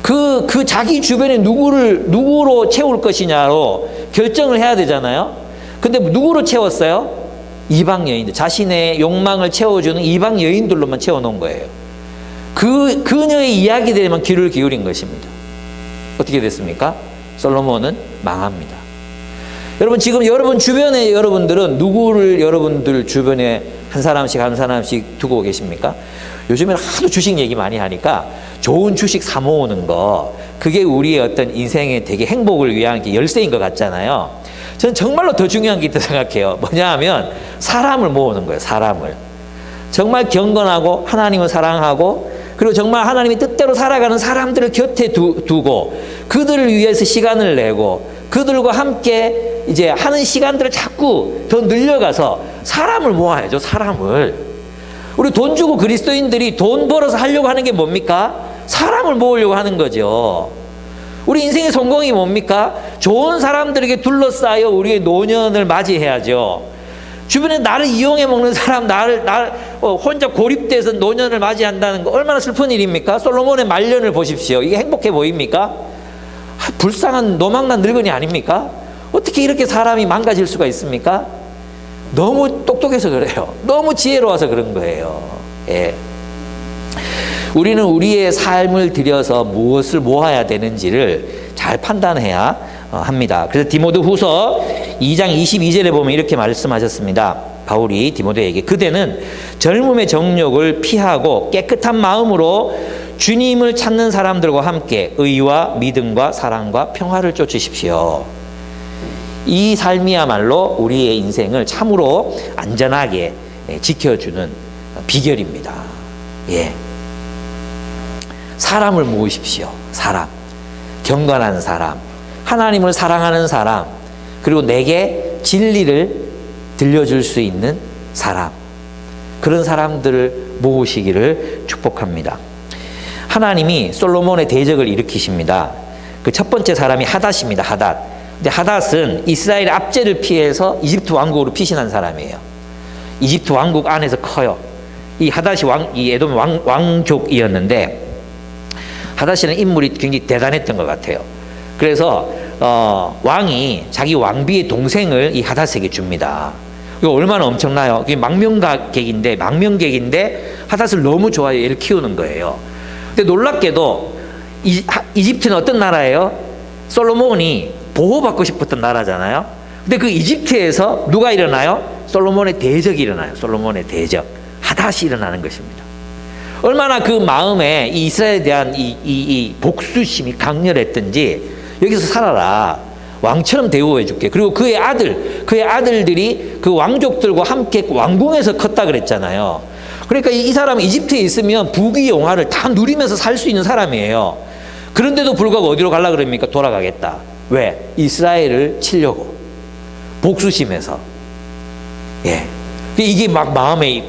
그 자기 주변에 누구로 채울 것이냐로 결정을 해야 되잖아요. 근데 누구로 채웠어요? 이방 여인들. 자신의 욕망을 채워주는 이방 여인들로만 채워놓은 거예요. 그녀의 이야기들에만 귀를 기울인 것입니다. 어떻게 됐습니까? 솔로몬은 망합니다. 여러분, 지금 여러분 주변에 여러분들은 누구를 여러분들 주변에 한 사람씩 두고 계십니까? 요즘에는 하도 주식 얘기 많이 하니까 좋은 주식 사 모으는 거, 그게 우리의 어떤 인생의 되게 행복을 위한 열쇠인 것 같잖아요. 저는 정말로 더 중요한 게 있다고 생각해요. 뭐냐 하면 사람을 모으는 거예요. 사람을. 정말 경건하고 하나님을 사랑하고, 그리고 정말 하나님의 뜻대로 살아가는 사람들을 곁에 두고 그들을 위해서 시간을 내고 그들과 함께 이제 하는 시간들을 자꾸 더 늘려가서 사람을 모아야죠. 사람을. 우리 돈 주고 그리스도인들이 돈 벌어서 하려고 하는 게 뭡니까? 사람을 모으려고 하는 거죠. 우리 인생의 성공이 뭡니까? 좋은 사람들에게 둘러싸여 우리의 노년을 맞이해야죠. 주변에 나를 이용해 먹는 사람, 나를 혼자 고립돼서 노년을 맞이한다는 거 얼마나 슬픈 일입니까? 솔로몬의 말년을 보십시오. 이게 행복해 보입니까? 불쌍한 노망난 늙은이 아닙니까? 어떻게 이렇게 사람이 망가질 수가 있습니까? 너무 똑똑해서 그래요. 너무 지혜로워서 그런 거예요. 예. 우리는 우리의 삶을 들여서 무엇을 모아야 되는지를 잘 판단해야 합니다. 그래서 디모데후서 2장 22절에 보면 이렇게 말씀하셨습니다. 바울이 디모데에게 그대는 젊음의 정욕을 피하고 깨끗한 마음으로 주님을 찾는 사람들과 함께 의와 믿음과 사랑과 평화를 쫓으십시오. 이 삶이야말로 우리의 인생을 참으로 안전하게 지켜주는 비결입니다. 예. 사람을 모으십시오. 사람. 경건한 사람. 하나님을 사랑하는 사람. 그리고 내게 진리를 들려줄 수 있는 사람. 그런 사람들을 모으시기를 축복합니다. 하나님이 솔로몬의 대적을 일으키십니다. 그 첫 번째 사람이 하닷입니다. 하닷. 근데 하닷은 이스라엘의 압제를 피해서 이집트 왕국으로 피신한 사람이에요. 이집트 왕국 안에서 커요. 이 하닷이 이 에돔 왕족이었는데 하닷이라는 인물이 굉장히 대단했던 것 같아요. 그래서 왕이 자기 왕비의 동생을 이 하닷에게 줍니다. 이거 얼마나 엄청나요? 그게 망명객인데 하닷을 너무 좋아해요. 얘를 키우는 거예요. 근데 놀랍게도 이집트는 어떤 나라예요? 솔로몬이 보호받고 싶었던 나라잖아요. 근데 그 이집트에서 누가 일어나요? 솔로몬의 대적이 일어나요. 솔로몬의 대적. 하닷이 일어나는 것입니다. 얼마나 그 마음에 이 이스라엘에 대한 이 복수심이 강렬했던지 여기서 살아라. 왕처럼 대우해 줄게. 그리고 그의 아들들이 그 왕족들과 함께 왕궁에서 컸다 그랬잖아요. 그러니까 이 사람은 이집트에 있으면 부귀 영화를 다 누리면서 살 수 있는 사람이에요. 그런데도 불구하고 어디로 가려고 그럽니까? 돌아가겠다. 왜? 이스라엘을 치려고. 복수심에서. 예. 이게 막 마음에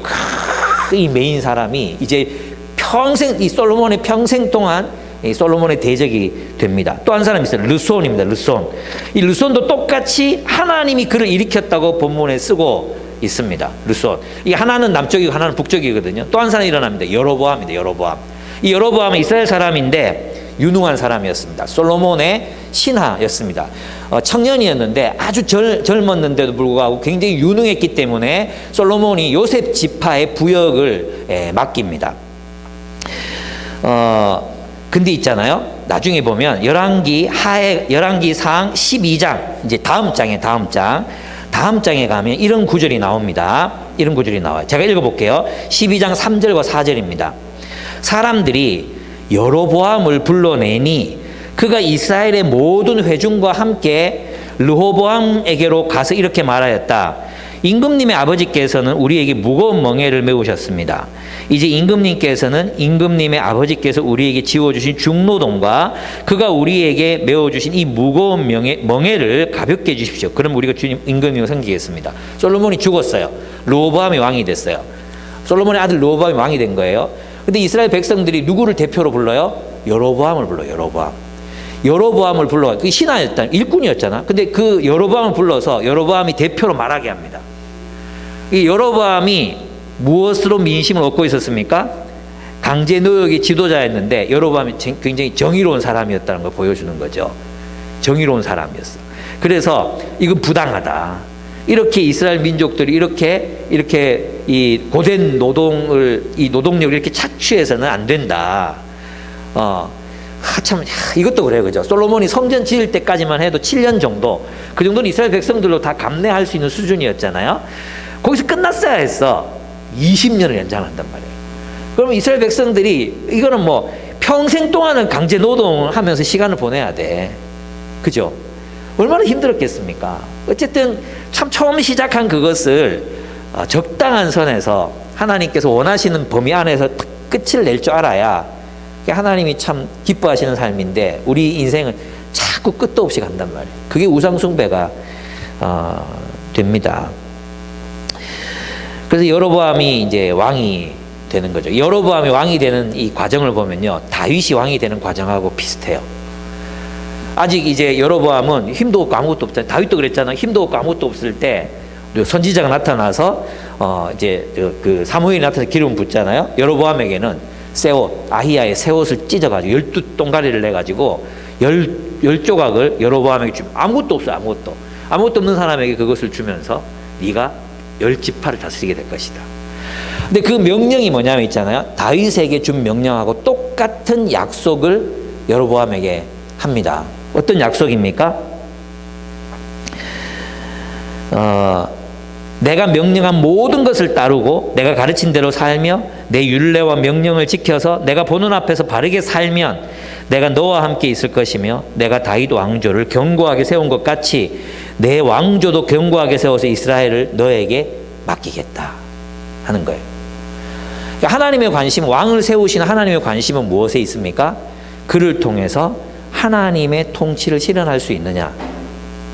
이 메인 사람이 이제 평생, 이 솔로몬의 평생 동안 이 솔로몬의 대적이 됩니다. 또 한 사람이 있어요. 르손입니다. 르손. 이 르손도 똑같이 하나님이 그를 일으켰다고 본문에 쓰고 있습니다. 르손. 이 하나는 남쪽이고 하나는 북쪽이거든요. 또 한 사람이 일어납니다. 여로보암입니다. 여로보암. 이 여로보암은 이스라엘 사람인데 유능한 사람이었습니다. 솔로몬의 신하였습니다. 청년이었는데 아주 젊었는데도 불구하고 굉장히 유능했기 때문에 솔로몬이 요셉 지파의 부역을 맡깁니다. 근데 있잖아요. 나중에 보면 열왕기상 12장, 이제 다음 장에 가면 이런 구절이 나옵니다. 이런 구절이 나와요. 제가 읽어볼게요. 12장 3절과 4절입니다. 사람들이 여로보암을 불러내니 그가 이스라엘의 모든 회중과 함께 르호보암에게로 가서 이렇게 말하였다. 임금님의 아버지께서는 우리에게 무거운 멍에를 메우셨습니다. 이제 임금님의 아버지께서 우리에게 지워주신 중노동과 그가 우리에게 메워주신 이 무거운 멍에를 가볍게 해주십시오. 그럼 우리가 주님 임금님을 섬기겠습니다. 솔로몬이 죽었어요. 르호보암이 왕이 됐어요. 솔로몬의 아들 르호보암이 왕이 된 거예요. 근데 이스라엘 백성들이 누구를 대표로 불러요? 여로보암을 불러요. 여로보암을 불러. 그 신하였다. 일꾼이었잖아. 근데 그 여로보암을 불러서 여로보암이 대표로 말하게 합니다. 이 여로보암이 무엇으로 민심을 얻고 있었습니까? 강제 노역의 지도자였는데 여로보암이 굉장히 정의로운 사람이었다는 걸 보여주는 거죠. 정의로운 사람이었어. 그래서 이건 부당하다. 이렇게 이스라엘 민족들이 이렇게 이 고된 노동력을 이렇게 착취해서는 안 된다. 이것도 그래요, 그죠? 솔로몬이 성전 지을 때까지만 해도 7년 정도, 그 정도는 이스라엘 백성들로 다 감내할 수 있는 수준이었잖아요. 거기서 끝났어야 했어. 20년을 연장한단 말이에요. 그러면 이스라엘 백성들이 이거는 뭐 평생 동안은 강제 노동을 하면서 시간을 보내야 돼. 그죠? 얼마나 힘들었겠습니까? 어쨌든 참 처음 시작한 그것을 적당한 선에서 하나님께서 원하시는 범위 안에서 끝을 낼 줄 알아야 하나님이 참 기뻐하시는 삶인데 우리 인생은 자꾸 끝도 없이 간단 말이에요. 그게 우상숭배가 됩니다. 그래서 여로보암이 이제 왕이 되는 거죠. 여로보암이 왕이 되는 이 과정을 보면요, 다윗이 왕이 되는 과정하고 비슷해요. 아직 이제 여로보암은 힘도 없고 아무것도 없잖아요. 다윗도 그랬잖아요. 힘도 없고 아무것도 없을 때 선지자가 나타나서 이제 그 사무엘이 나타나서 기름 붓잖아요. 여로보암에게는 새옷, 아히야의 새옷을 찢어가지고 12동가리를 내가지고 10조각을 여로보암에게 주면 아무것도 없어요. 아무것도 없는 사람에게 그것을 주면서 네가 10지파를 다스리게 될 것이다. 근데 그 명령이 뭐냐면 있잖아요. 다윗에게 준 명령하고 똑같은 약속을 여로보암에게 합니다. 어떤 약속입니까? 내가 명령한 모든 것을 따르고 내가 가르친 대로 살며 내 율례와 명령을 지켜서 내가 보는 앞에서 바르게 살면 내가 너와 함께 있을 것이며 내가 다윗 왕조를 견고하게 세운 것 같이 내 왕조도 견고하게 세워서 이스라엘을 너에게 맡기겠다 하는 거예요. 그러니까 하나님의 관심, 왕을 세우시는 하나님의 관심은 무엇에 있습니까? 그를 통해서 하나님의 통치를 실현할 수 있느냐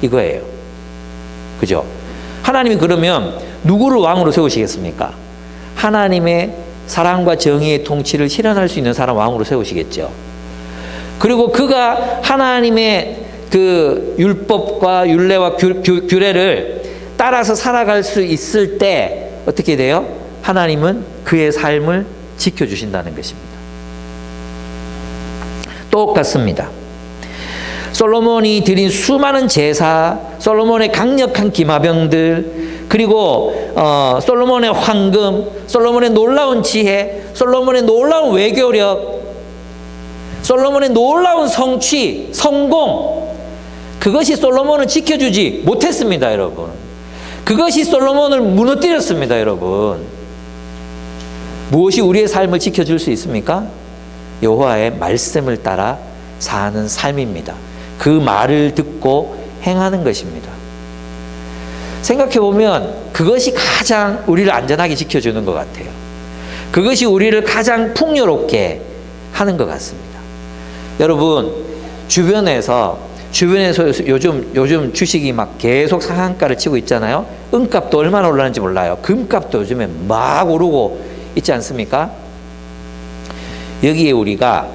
이거예요. 그죠? 하나님이 그러면 누구를 왕으로 세우시겠습니까? 하나님의 사랑과 정의의 통치를 실현할 수 있는 사람 왕으로 세우시겠죠. 그리고 그가 하나님의 그 율법과 율례와 규례를 따라서 살아갈 수 있을 때 어떻게 돼요? 하나님은 그의 삶을 지켜주신다는 것입니다. 똑같습니다. 솔로몬이 드린 수많은 제사, 솔로몬의 강력한 기마병들, 그리고 솔로몬의 황금, 솔로몬의 놀라운 지혜, 솔로몬의 놀라운 외교력, 솔로몬의 놀라운 성취, 성공, 그것이 솔로몬을 지켜주지 못했습니다, 여러분. 그것이 솔로몬을 무너뜨렸습니다, 여러분. 무엇이 우리의 삶을 지켜줄 수 있습니까? 여호와의 말씀을 따라 사는 삶입니다. 그 말을 듣고 행하는 것입니다. 생각해보면 그것이 가장 우리를 안전하게 지켜주는 것 같아요. 그것이 우리를 가장 풍요롭게 하는 것 같습니다. 여러분, 주변에서 요즘 주식이 막 계속 상한가를 치고 있잖아요. 은값도 얼마나 올랐는지 몰라요. 금값도 요즘에 막 오르고 있지 않습니까? 여기에 우리가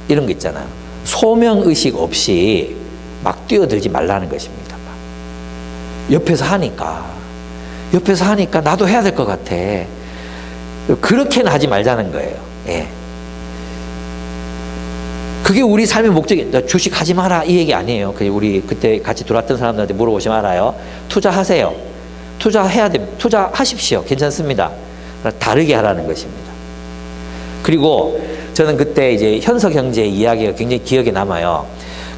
이런 거 있잖아요. 소명의식 없이 막 뛰어들지 말라는 것입니다. 옆에서 하니까. 옆에서 하니까 나도 해야 될 것 같아. 그렇게는 하지 말자는 거예요. 예. 그게 우리 삶의 목적이, 주식 하지 마라 이 얘기 아니에요. 우리 그때 같이 들어왔던 사람들한테 물어보시면 알아요. 투자하세요. 투자해야 됩니다. 투자하십시오. 괜찮습니다. 다르게 하라는 것입니다. 그리고 저는 그때 이제 현석 형제의 이야기가 굉장히 기억에 남아요.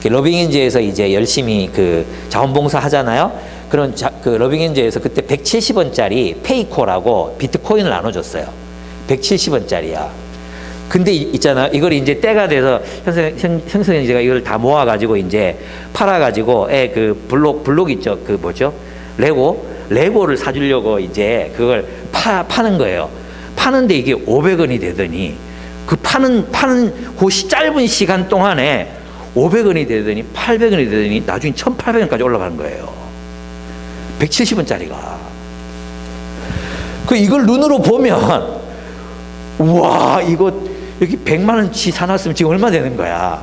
러빙엔즈에서 이제 열심히 그 자원봉사 하잖아요. 그런 그 러빙엔즈에서 그때 170원짜리 페이코라고 비트코인을 나눠줬어요. 170원짜리야. 근데 있잖아요. 이걸 이제 때가 돼서 현석 형제가 이걸 다 모아가지고 이제 팔아가지고 그 블록 있죠. 그 뭐죠? 레고를 사주려고 이제 그걸 파는 거예요. 파는데 이게 500원이 되더니 그 파는 그 짧은 시간 동안에 500원이 되더니 800원이 되더니 나중에 1,800원까지 올라가는 거예요. 170원짜리가. 이걸 눈으로 보면 우와, 이거 여기 100만 원치 사놨으면 지금 얼마 되는 거야?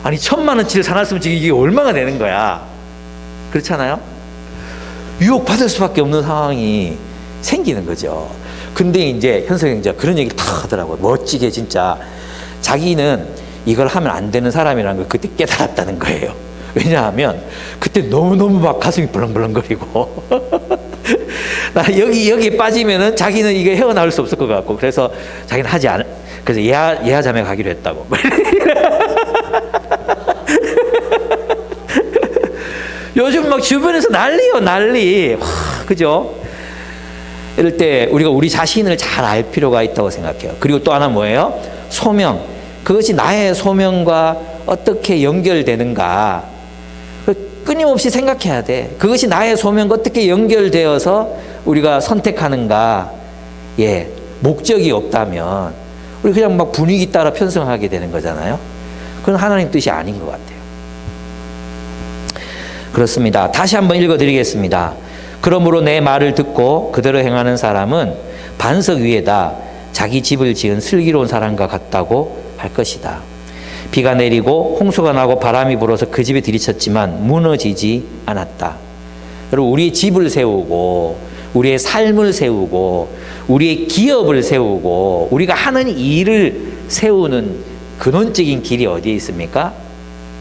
아니 1,000만 원치를 사놨으면 지금 이게 얼마가 되는 거야? 그렇잖아요? 유혹받을 수밖에 없는 상황이 생기는 거죠. 근데 이제 현석 형제가 그런 얘기를 다 하더라고요. 멋지게 진짜. 자기는 이걸 하면 안 되는 사람이라는 걸 그때 깨달았다는 거예요. 왜냐하면 그때 너무너무 막 가슴이 벌렁벌렁거리고 나 여기 빠지면은 자기는 이게 헤어나올 수 없을 것 같고, 그래서 자기는 하지 않을, 그래서 예하자매 가기로 했다고. 요즘 막 주변에서 난리요, 난리. 와, 그죠? 이럴 때 우리가 우리 자신을 잘 알 필요가 있다고 생각해요. 그리고 또 하나 뭐예요? 소명. 그것이 나의 소명과 어떻게 연결되는가. 끊임없이 생각해야 돼. 그것이 나의 소명과 어떻게 연결되어서 우리가 선택하는가. 예, 목적이 없다면 우리 그냥 막 분위기 따라 편성하게 되는 거잖아요. 그건 하나님 뜻이 아닌 것 같아요. 그렇습니다. 다시 한번 읽어드리겠습니다. 그러므로 내 말을 듣고 그대로 행하는 사람은 반석 위에다 자기 집을 지은 슬기로운 사람과 같다고 할 것이다. 비가 내리고 홍수가 나고 바람이 불어서 그 집에 들이쳤지만 무너지지 않았다. 여러분, 우리의 집을 세우고 우리의 삶을 세우고 우리의 기업을 세우고 우리가 하는 일을 세우는 근원적인 길이 어디에 있습니까?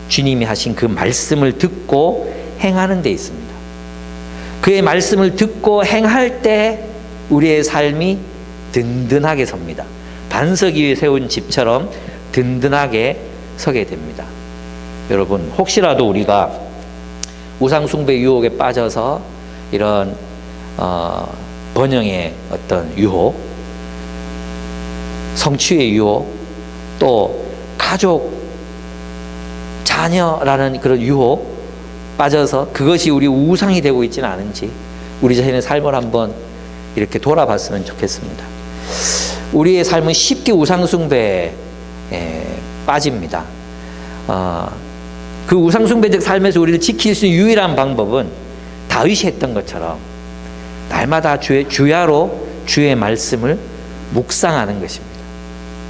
주님이 하신 그 말씀을 듣고 행하는 데 있습니다. 그의 말씀을 듣고 행할 때 우리의 삶이 든든하게 섭니다. 반석 위에 세운 집처럼 든든하게 서게 됩니다. 여러분, 혹시라도 우리가 우상숭배 유혹에 빠져서 이런 번영의 어떤 유혹, 성취의 유혹, 또 가족, 자녀라는 그런 유혹 빠져서 그것이 우리 우상이 되고 있지는 않은지 우리 자신의 삶을 한번 이렇게 돌아봤으면 좋겠습니다. 우리의 삶은 쉽게 우상숭배에 빠집니다. 그 우상숭배적 삶에서 우리를 지킬 수 있는 유일한 방법은 다윗이 했던 것처럼 날마다 주야로 주의 말씀을 묵상하는 것입니다.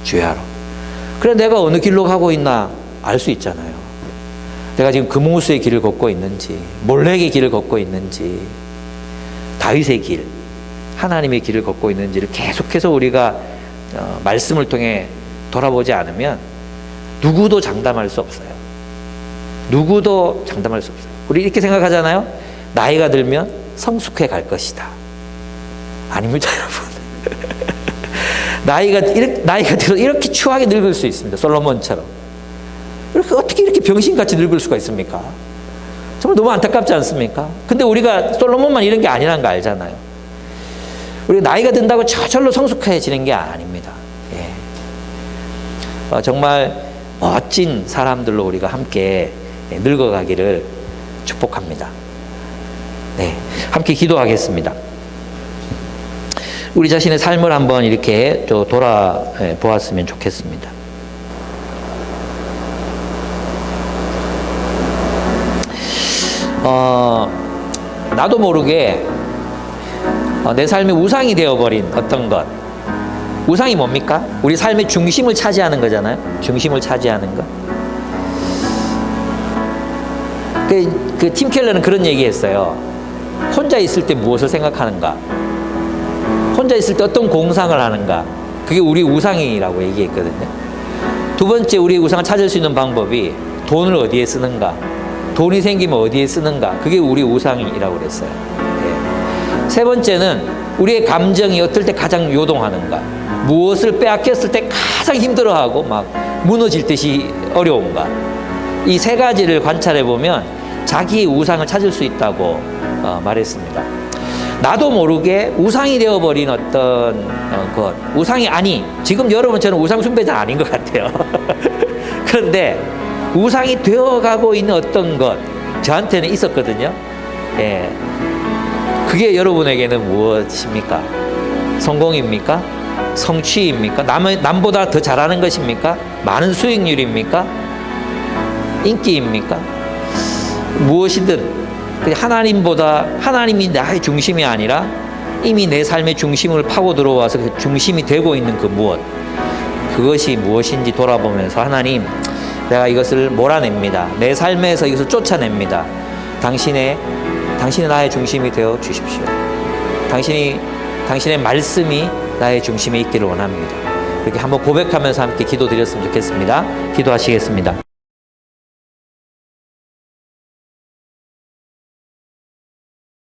주야로. 그래, 내가 어느 길로 가고 있나 알 수 있잖아요. 내가 지금 금호수의 길을 걷고 있는지, 몰렉의 길을 걷고 있는지, 다윗의 길, 하나님의 길을 걷고 있는지를 계속해서 우리가 말씀을 통해 돌아보지 않으면 누구도 장담할 수 없어요. 누구도 장담할 수 없어요. 우리 이렇게 생각하잖아요. 나이가 들면 성숙해 갈 것이다. 아닙니다, 여러분. 나이가 들어서 이렇게 추하게 늙을 수 있습니다. 솔로몬처럼. 어떻게 이렇게 병신같이 늙을 수가 있습니까? 정말 너무 안타깝지 않습니까? 근데 우리가 솔로몬만 이런 게 아니라는 거 알잖아요. 우리가 나이가 든다고 저절로 성숙해지는 게 아닙니다. 예. 정말 멋진 사람들로 우리가 함께 늙어가기를 축복합니다. 네, 함께 기도하겠습니다. 우리 자신의 삶을 한번 이렇게 또 돌아보았으면 좋겠습니다. 나도 모르게 내 삶의 우상이 되어버린 어떤 것. 우상이 뭡니까? 우리 삶의 중심을 차지하는 거잖아요. 중심을 차지하는 것. 팀 켈러는 그런 얘기했어요. 혼자 있을 때 무엇을 생각하는가? 혼자 있을 때 어떤 공상을 하는가? 그게 우리 우상이라고 얘기했거든요. 두 번째, 우리 우상을 찾을 수 있는 방법이 돈을 어디에 쓰는가? 돈이 생기면 어디에 쓰는가? 그게 우리 우상이라고 그랬어요. 예. 세 번째는 우리의 감정이 어떨 때 가장 요동하는가? 무엇을 빼앗겼을 때 가장 힘들어하고 막 무너질 듯이 어려운가? 이 세 가지를 관찰해 보면 자기의 우상을 찾을 수 있다고 말했습니다. 나도 모르게 우상이 되어버린 어떤 것, 우상이 지금 여러분 저는 우상 숭배자 아닌 것 같아요. 그런데 우상이 되어가고 있는 어떤 것 저한테는 있었거든요. 예. 그게 여러분에게는 무엇입니까? 성공입니까? 성취입니까? 남보다 더 잘하는 것입니까? 많은 수익률입니까? 인기입니까? 무엇이든 하나님이 나의 중심이 아니라 이미 내 삶의 중심을 파고 들어와서 그 중심이 되고 있는 그 무엇, 그것이 무엇인지 돌아보면서 하나님, 내가 이것을 몰아냅니다. 내 삶에서 이것을 쫓아냅니다. 당신이 나의 중심이 되어 주십시오. 당신의 말씀이 나의 중심에 있기를 원합니다. 이렇게 한번 고백하면서 함께 기도드렸으면 좋겠습니다. 기도하시겠습니다.